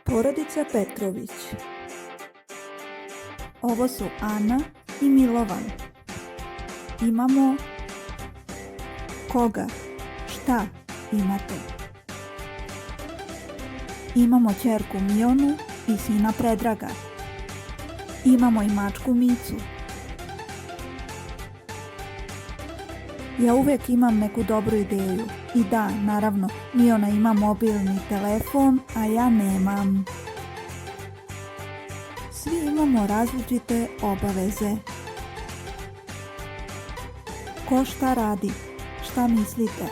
Porodica Petrović. Ovo su Ana i Milovan. Imamo koga, šta imate? Imamo ćerku Mionu i sina Predraga. Imamo i mačku Micu. Ja uvijek imam neku dobru ideju. I da, naravno, Miona ima mobilni telefon, a ja nemam. Svi imamo različite obaveze. Ko šta radi? Šta mislite?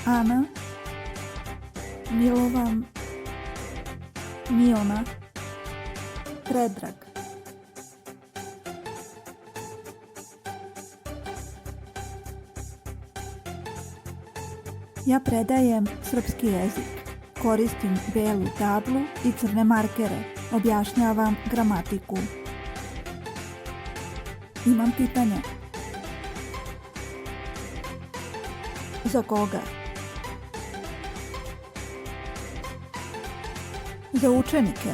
Ana, Milovan, Miona, Predrag. Ja predajem srpski jezik. Koristim belu tablu i crne markere. Objašnjavam gramatiku. Imam pitanje. Za koga? Za učenike.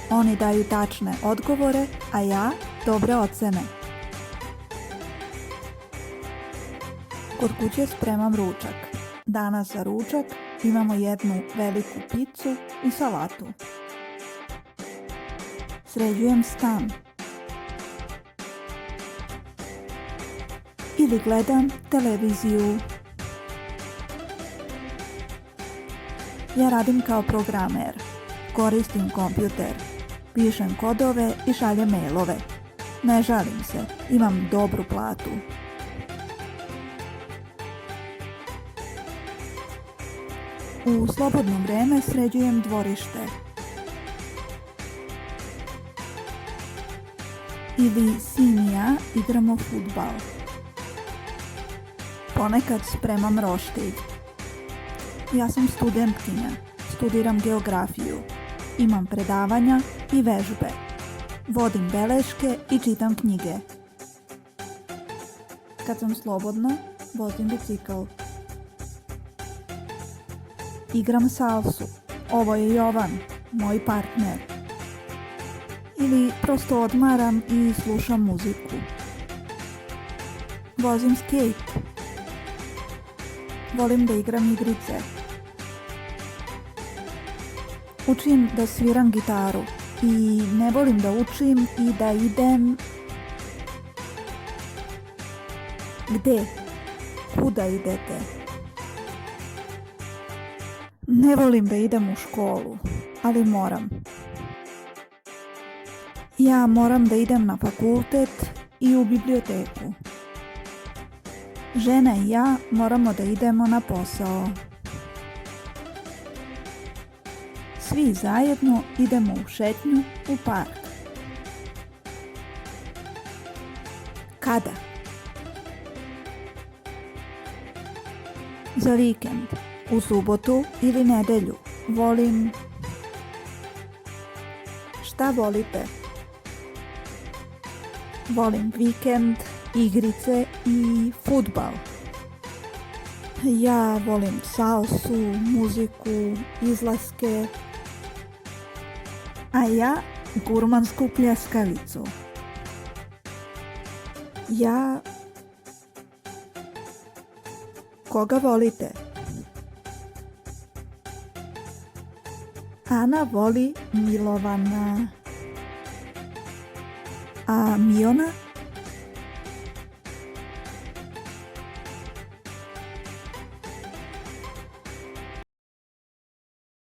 Oni daju tačne odgovore, a ja dobre ocene. Kod kuće spremam ručak. Danas za ručak imamo jednu veliku picu i salatu. Sređujem stan. Ili gledam televiziju. Ja radim kao programer. Koristim kompjuter. Pišem kodove i šaljem mailove. Ne žalim se, imam dobru platu. U slobodno vrijeme sređujem dvorište. Ili sin i ja igramo fudbal. Ponekad spremam roštilj. Ja sam studentkinja, studiram geografiju. Imam predavanja i vežbe. Vodim beleške i čitam knjige. Kad sam slobodna, vozim bicikl. Igram salsu. Ovo je Jovan, moj partner. Ili prosto odmaram i slušam muziku. Vozim skate. Volim da igram igrice. Učim da sviram gitaru i ne volim da učim i da idem... Gde? Kuda idete? Ne volim da idem u školu, ali moram. Ja moram da idem na fakultet i u biblioteku. Žena i ja moramo da idemo na posao. Svi zajedno idemo u šetnju u park. Kada? Za vikend. U subotu ili nedelju. Volim... Šta volite? Volim vikend, igrice i fudbal. Ja volim salsu, muziku, izlaske. A ja gurmansku pljeskavicu. Ja... Koga volite? Ana voli Milovana. A Miona